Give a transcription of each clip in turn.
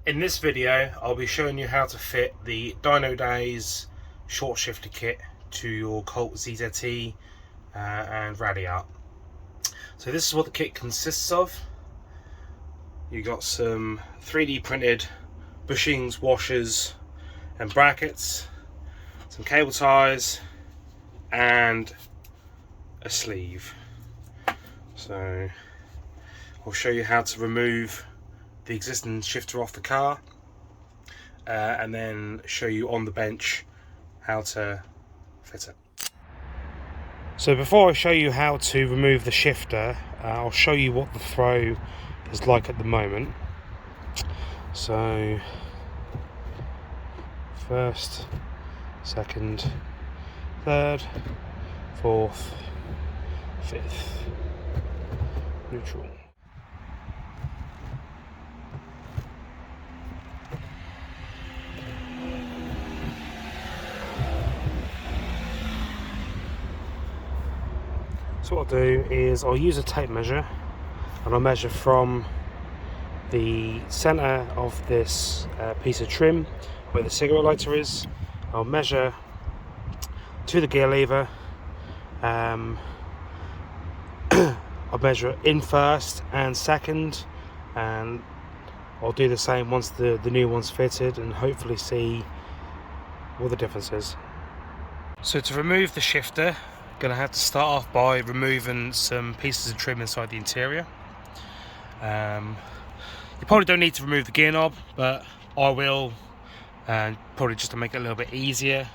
In this video, I'll be showing you how to fit the Dynodaze short shifter kit to your Colt CZT and rally out. So this is what the kit consists of. You got some 3D printed bushings, washers and brackets, some cable ties and a sleeve. So I'll show you how to remove the existing shifter off the car and then show you on the bench how to fit it. So before I show you how to remove the shifter, I'll show you what the throw is like at the moment. So first, second, third, fourth, fifth, neutral. So what I'll do is I'll use a tape measure and I'll measure from the center of this piece of trim where the cigarette lighter is. I'll measure to the gear lever. I'll measure in first and second, and I'll do the same once the new one's fitted and hopefully see what the difference is. So to remove the shifter, going to have to start off by removing some pieces of trim inside the interior. You probably don't need to remove the gear knob, but I will, probably just to make it a little bit easier.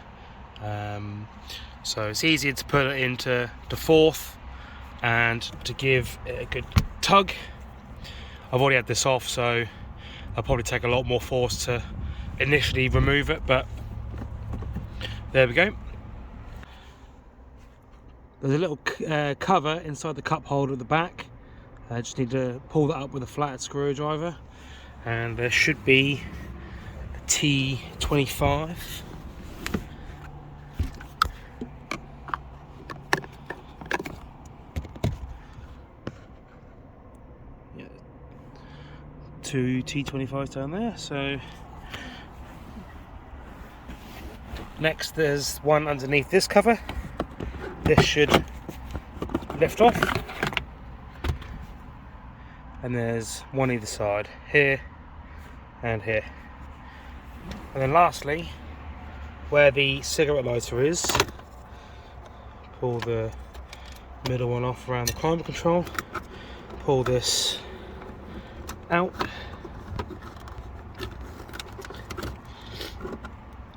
So it's easier to put it into the fourth and to give it a good tug. I've already had this off, so I'll probably take a lot more force to initially remove it, but there we go. There's a little cover inside the cup holder at the back. I just need to pull that up with a flathead screwdriver, and there should be a T25. Yeah, 2 T25s down there. So next there's one underneath this cover. This should lift off, and there's one either side, here and here. And then lastly, where the cigarette lighter is, pull the middle one off around the climate control, pull this out,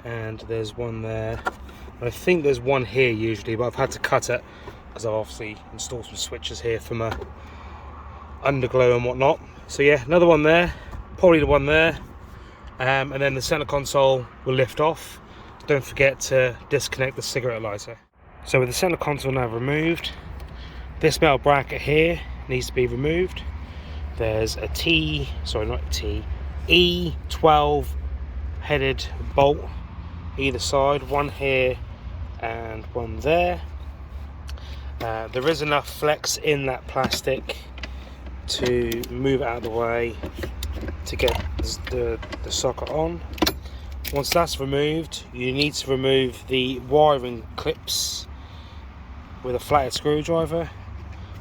and there's one there. I think there's one here usually, but I've had to cut it as I've obviously installed some switches here for my underglow and whatnot. So yeah, another one there, probably the one there, and then the center console will lift off. Don't forget to disconnect the cigarette lighter. So with the center console now removed, this metal bracket here needs to be removed. There's a E12 headed bolt either side, one here and one there. There is enough flex in that plastic to move it out of the way to get the socket on. Once that's removed, you need to remove the wiring clips with a flathead screwdriver.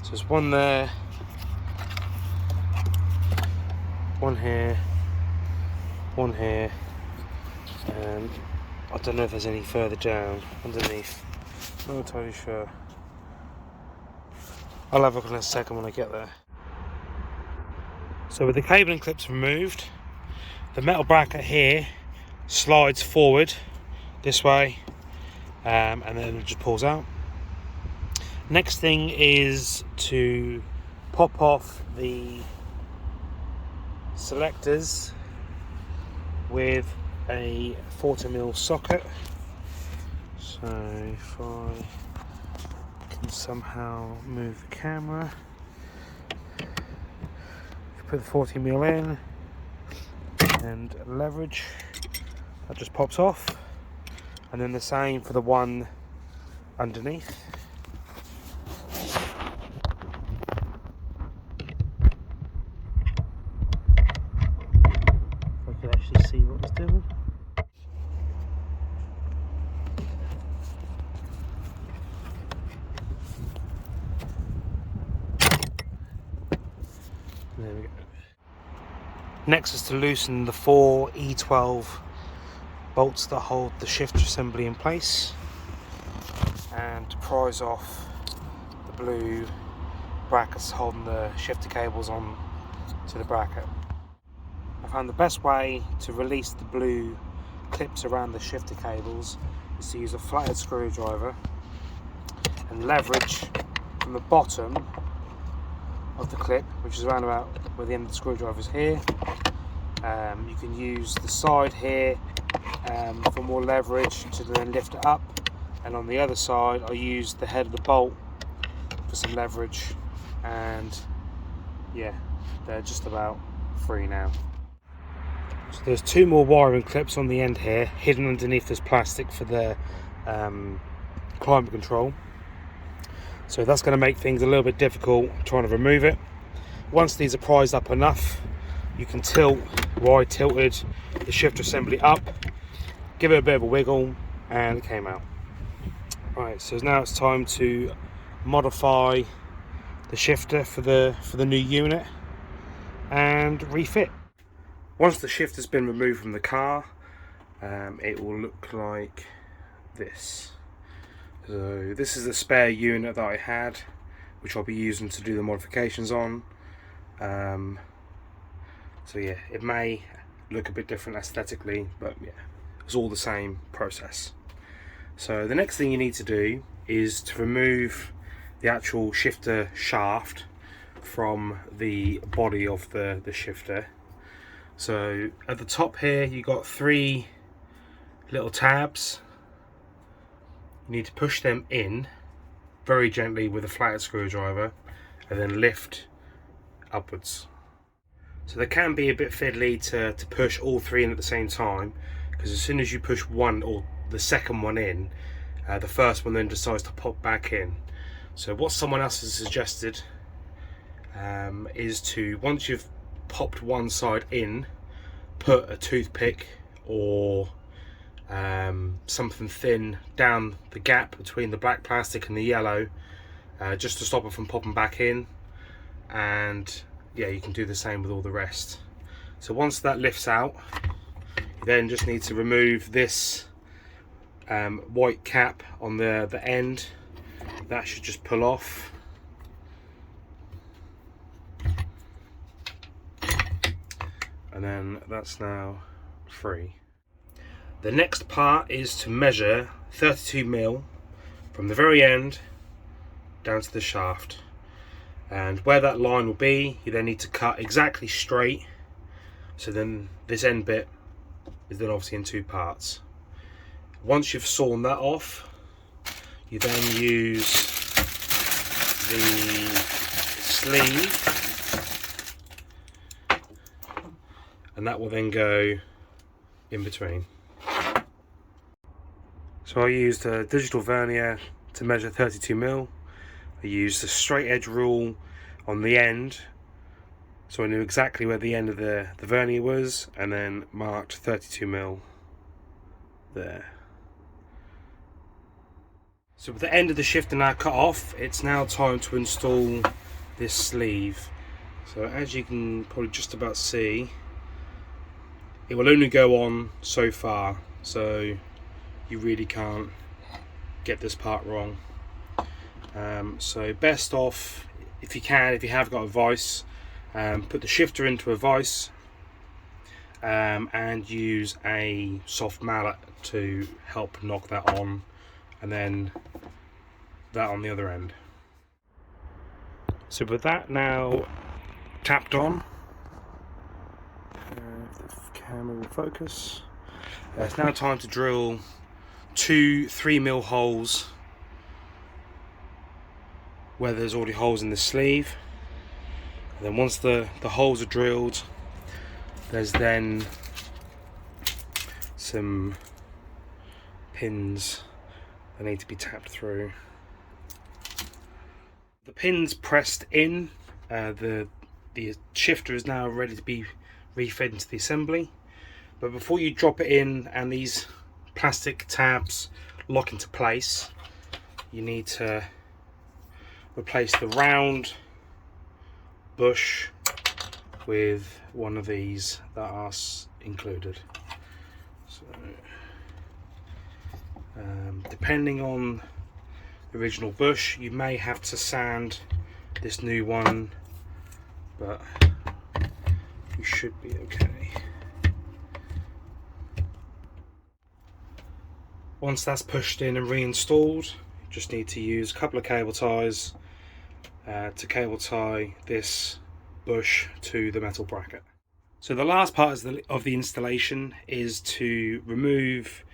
So there's one there, one here, and I don't know if there's any further down underneath. I'm not entirely sure. I'll have a look in a second when I get there. So with the cabling clips removed, the metal bracket here slides forward this way, and then it just pulls out. Next thing is to pop off the selectors with a 40mm socket. So if I can somehow move the camera, put the 40mm in and leverage, that just pops off, and then the same for the one underneath. There we go. Next is to loosen the 4 E12 bolts that hold the shifter assembly in place, and to prise off the blue brackets holding the shifter cables on to the bracket. I found the best way to release the blue clips around the shifter cables is to use a flathead screwdriver and leverage from the bottom of the clip, which is around about where the end of the screwdriver is here. You can use the side here for more leverage to then lift it up, and on the other side I use the head of the bolt for some leverage, and yeah, they're just about free now. So there's 2 more wiring clips on the end here, hidden underneath this plastic for the climate control. So that's going to make things a little bit difficult trying to remove it. Once these are prised up enough, you can tilt, where I tilted the shifter assembly up, give it a bit of a wiggle, and it came out. Right, so now it's time to modify the shifter for the new unit and refit. Once the shifter's been removed from the car, it will look like this. So this is the spare unit that I had, which I'll be using to do the modifications on. So yeah, it may look a bit different aesthetically, but yeah, it's all the same process. So the next thing you need to do is to remove the actual shifter shaft from the body of the shifter. So at the top here you got 3 little tabs. You need to push them in very gently with a flathead screwdriver and then lift upwards. So they can be a bit fiddly to push all 3 in at the same time, because as soon as you push one or the second one in, the first one then decides to pop back in. So what someone else has suggested is to, once you've popped one side in, put a toothpick or something thin down the gap between the black plastic and the yellow, just to stop it from popping back in. And yeah, you can do the same with all the rest. So once that lifts out, you then just need to remove this white cap on the end. That should just pull off. And then that's now free. The next part is to measure 32mm from the very end down to the shaft. And where that line will be, you then need to cut exactly straight. So then this end bit is then obviously in 2 parts. Once you've sawn that off, you then use the sleeve, and that will then go in between. So I used a digital vernier to measure 32mm. I used a straight edge rule on the end, so I knew exactly where the end of the vernier was, and then marked 32mm there. So with the end of the shifter now cut off, it's now time to install this sleeve. So as you can probably just about see, it will only go on so far, so you really can't get this part wrong. So best off, if you can, if you have got a vise, put the shifter into a vise and use a soft mallet to help knock that on, and then that on the other end. So with that now tapped on, if the camera will focus, it's now time to drill 2 3mm holes where there's already holes in the sleeve. And then once the holes are drilled, there's then some pins that need to be tapped through. The pins pressed in, the shifter is now ready to be refed into the assembly. But before you drop it in and these plastic tabs lock into place, you need to replace the round bush with one of these that are included. So depending on the original bush, you may have to sand this new one, but you should be okay. Once that's pushed in and reinstalled, you just need to use a couple of cable ties to cable tie this bush to the metal bracket. So the last part of the installation is to remove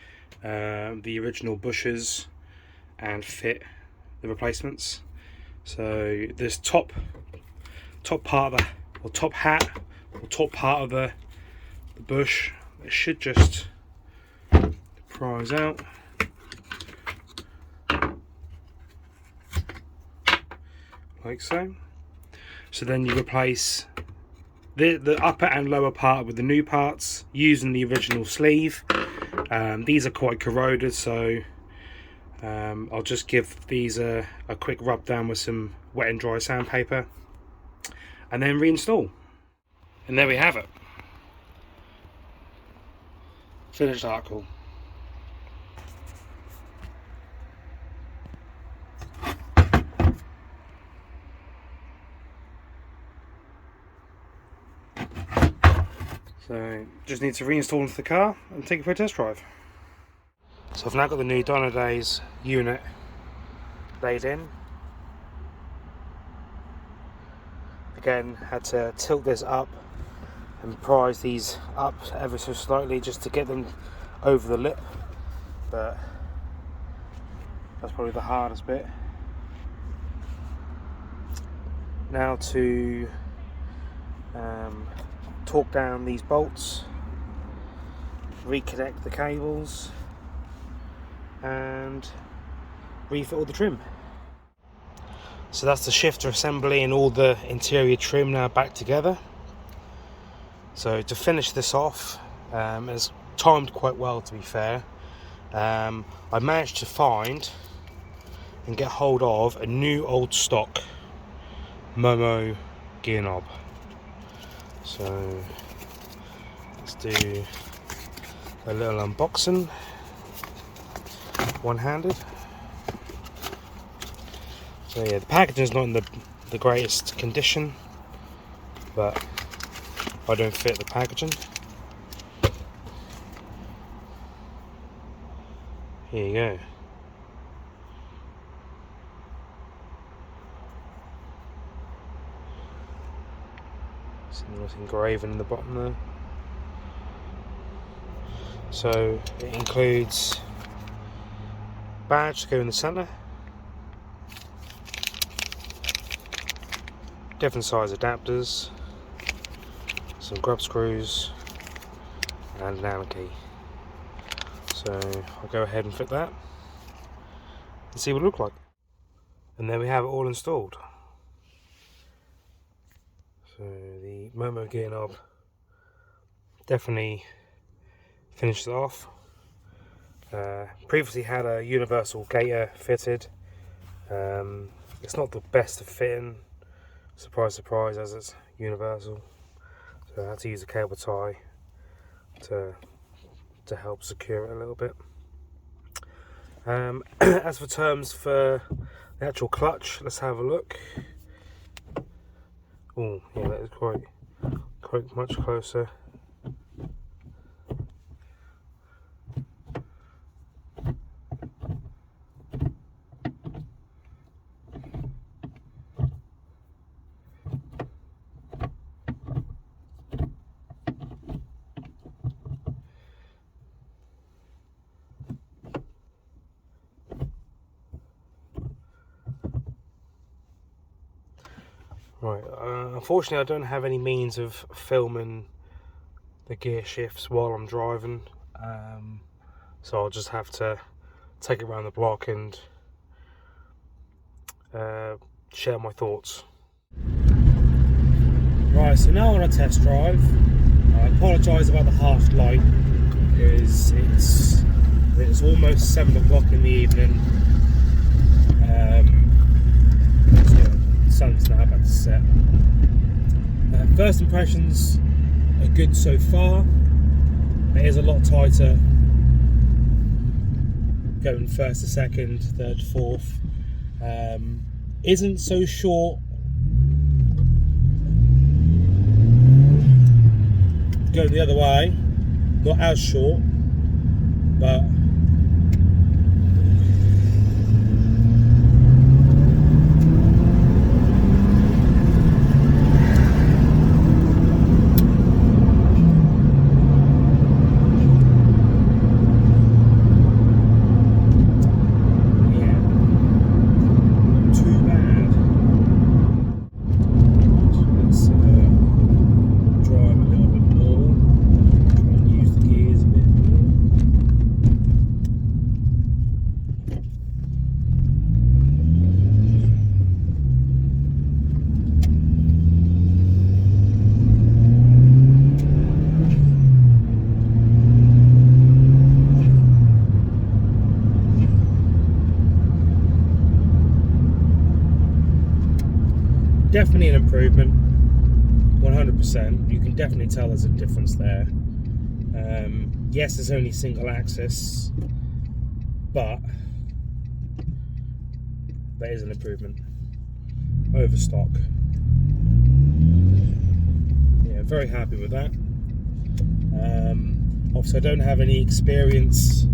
the original bushes and fit the replacements. So this top part of the, or top hat, or top part of the bush, it should just prise out. Like so. So then you replace the upper and lower part with the new parts using the original sleeve. These are quite corroded, so I'll just give these a quick rub down with some wet and dry sandpaper and then reinstall. And there we have it. Finished article. So just need to reinstall into the car and take it for a test drive. So I've now got the new Dynodaze unit laid in. Again, had to tilt this up and prise these up ever so slightly just to get them over the lip, but that's probably the hardest bit. Now to torque down these bolts, reconnect the cables and refit all the trim. So that's the shifter assembly and all the interior trim now back together. So to finish this off, it's timed quite well, to be fair. I managed to find and get hold of a new old stock Momo gear knob. So let's do a little unboxing, one-handed. So yeah, the packaging is not in the greatest condition, but I don't fit the packaging. Here you go. Some nice engraving in the bottom there. So it includes badge to go in the centre, different size adapters, some grub screws and an Allen key. So I'll go ahead and fit that and see what it looks like. And there we have it all installed. So the Momo gear knob definitely finished it off. Previously had a universal gator fitted. It's not the best of fitting, surprise surprise, as it's universal. So I had to use a cable tie to help secure it a little bit. As for terms for the actual clutch, let's have a look. Oh yeah, that is quite much closer. Right, unfortunately I don't have any means of filming the gear shifts while I'm driving, so I'll just have to take it around the block and share my thoughts. Right, so now on a test drive. I apologise about the harsh light because it's almost 7 o'clock in the evening. So, the sun's now about to set. First impressions are good so far. It is a lot tighter going first to second, third to fourth. Isn't so short going the other way, not as short, but definitely an improvement, 100%. You can definitely tell there's a difference there. Yes, it's only single axis, but there is an improvement over stock. Yeah, very happy with that. Obviously, I don't have any experience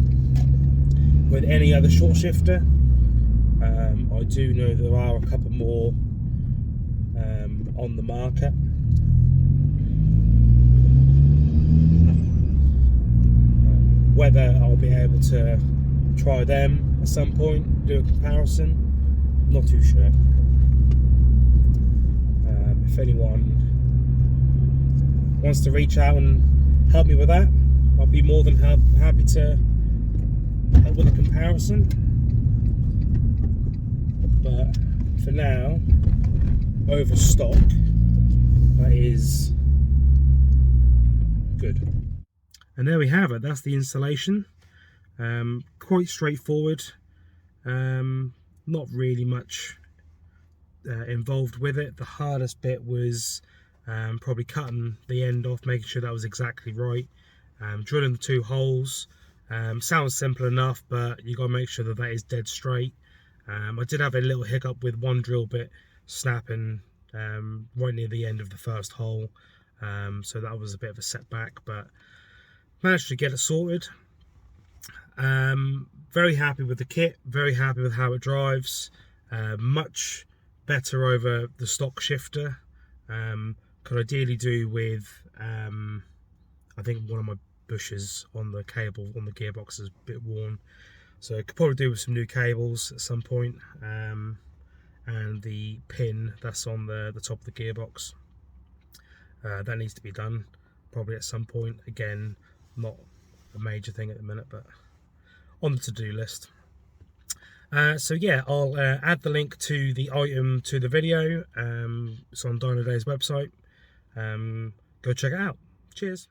with any other short shifter. I do know there are a couple more on the market. Whether I'll be able to try them at some point, do a comparison, not too sure. If anyone wants to reach out and help me with that, I'll be more than happy to help with a comparison. But for now, over stock, that is good. And there we have it. That's the installation. Quite straightforward. Not really much involved with it. The hardest bit was probably cutting the end off, making sure that was exactly right. Drilling the 2 holes. Sounds simple enough, but you got to make sure that that is dead straight. I did have a little hiccup with one drill bit snapping right near the end of the first hole, so that was a bit of a setback, but managed to get it sorted. Very happy with the kit, very happy with how it drives. Much better over the stock shifter. Could ideally do with I think one of my bushes on the cable on the gearbox is a bit worn, so I could probably do with some new cables at some point. And the pin that's on the top of the gearbox, that needs to be done probably at some point. Again, not a major thing at the minute, but on the to-do list. So yeah, I'll add the link to the item to the video. It's on Dynodaze website. Go check it out. Cheers.